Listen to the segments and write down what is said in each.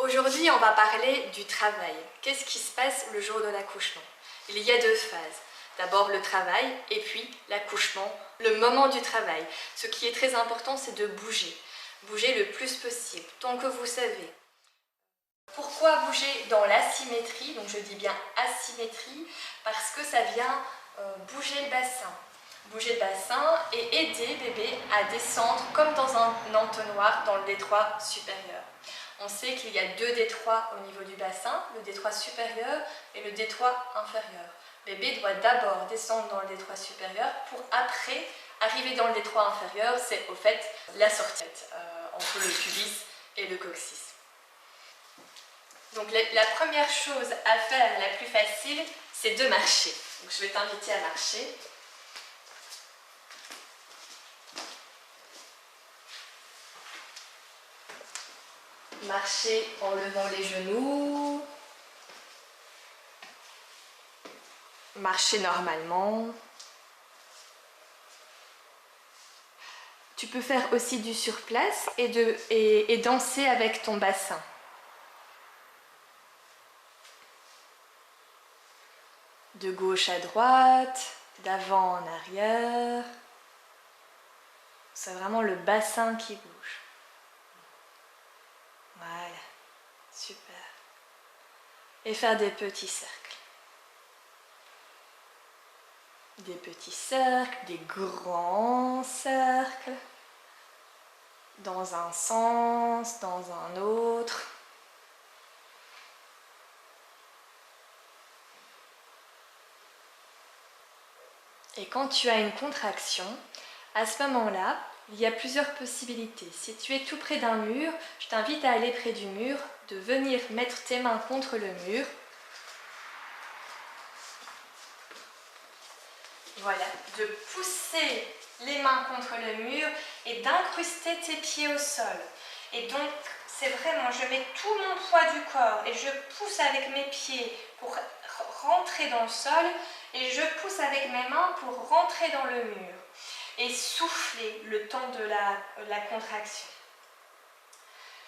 Aujourd'hui, on va parler du travail. Qu'est-ce qui se passe le jour de l'accouchement? Il y a deux phases. D'abord le travail et puis l'accouchement, le moment du travail. Ce qui est très important, c'est de bouger. Bouger le plus possible, tant que vous savez. Pourquoi bouger dans l'asymétrie? Donc je dis bien asymétrie, parce que ça vient bouger le bassin. Bouger le bassin et aider bébé à descendre comme dans un entonnoir dans le détroit supérieur. On sait qu'il y a deux détroits au niveau du bassin, le détroit supérieur et le détroit inférieur. Bébé doit d'abord descendre dans le détroit supérieur pour après arriver dans le détroit inférieur, c'est au fait la sortie entre le pubis et le coccyx. Donc la première chose à faire, la plus facile, c'est de marcher. Donc je vais t'inviter à marcher. Marcher en levant les genoux. Marcher normalement. Tu peux faire aussi du surplace et danser avec ton bassin. De gauche à droite, d'avant en arrière. C'est vraiment le bassin qui bouge. Voilà, super. Et faire des petits cercles. Des petits cercles, des grands cercles. Dans un sens, dans un autre. Et quand tu as une contraction, à ce moment-là, il y a plusieurs possibilités. Si tu es tout près d'un mur, je t'invite à aller près du mur, de venir mettre tes mains contre le mur. Voilà, de pousser les mains contre le mur et d'incruster tes pieds au sol. Et donc, c'est vraiment, je mets tout mon poids du corps et je pousse avec mes pieds pour rentrer dans le sol et je pousse avec mes mains pour rentrer dans le mur et souffler le temps de la contraction.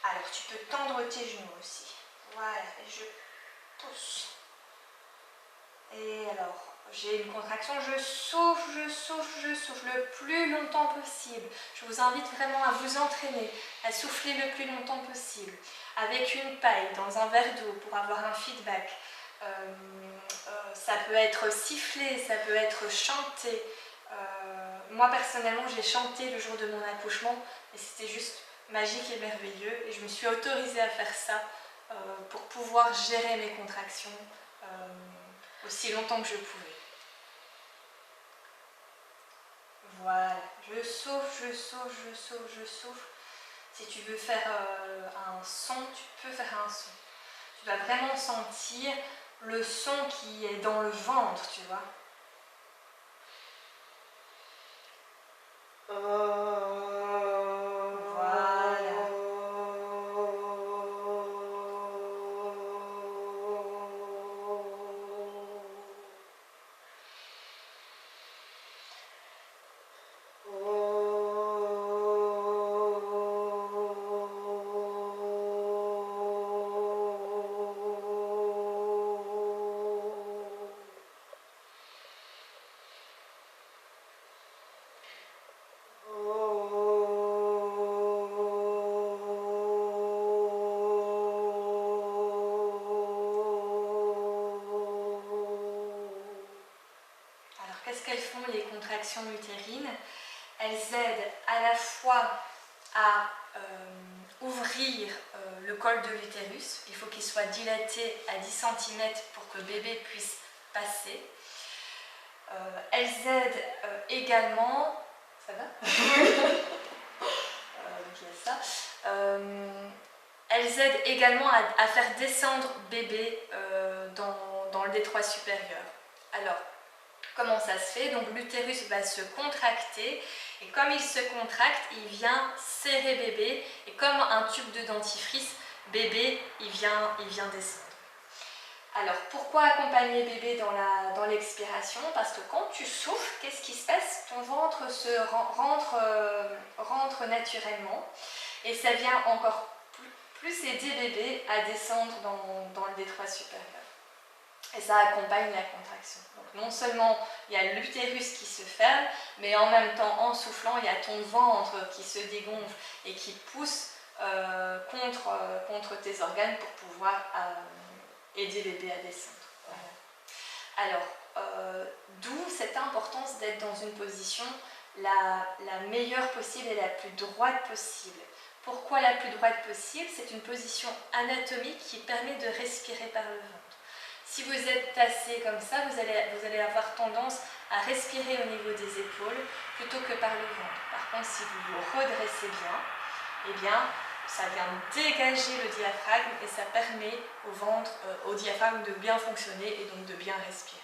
Alors, tu peux tendre tes genoux aussi. Voilà, et je pousse. Et alors, j'ai une contraction, je souffle, je souffle, je souffle le plus longtemps possible. Je vous invite vraiment à vous entraîner, à souffler le plus longtemps possible. Avec une paille dans un verre d'eau pour avoir un feedback. Ça peut être sifflé, ça peut être chanté. Moi personnellement, j'ai chanté le jour de mon accouchement et c'était juste magique et merveilleux. Et je me suis autorisée à faire ça pour pouvoir gérer mes contractions aussi longtemps que je pouvais. Voilà, je souffle, je souffle, je souffle, je souffle. Si tu veux faire un son, tu peux faire un son. Tu vas vraiment sentir le son qui est dans le ventre, tu vois. Qu'est-ce qu'elles font les contractions utérines? Elles aident à la fois à ouvrir le col de l'utérus. Il faut qu'il soit dilaté à 10 cm pour que bébé puisse passer. Elles aident également... Ça va? Elles aident également à faire descendre bébé dans le détroit supérieur. Alors, comment ça se fait? Donc l'utérus va se contracter et comme il se contracte, il vient serrer bébé et comme un tube de dentifrice, bébé il vient descendre. Alors pourquoi accompagner bébé dans l'expiration? Parce que quand tu souffles, qu'est-ce qui se passe? Ton ventre rentre naturellement et ça vient encore plus plus aider bébé à descendre dans le détroit supérieur. Et ça accompagne la contraction. Donc non seulement il y a l'utérus qui se ferme, mais en même temps, en soufflant, il y a ton ventre qui se dégonfle et qui pousse contre tes organes pour pouvoir aider bébé à descendre. Voilà. Alors, d'où cette importance d'être dans une position la meilleure possible et la plus droite possible. Pourquoi la plus droite possible? C'est une position anatomique qui permet de respirer par le ventre. Si vous êtes tassé comme ça, vous allez avoir tendance à respirer au niveau des épaules plutôt que par le ventre. Par contre, si vous vous redressez bien, eh bien, ça vient dégager le diaphragme et ça permet au diaphragme de bien fonctionner et donc de bien respirer.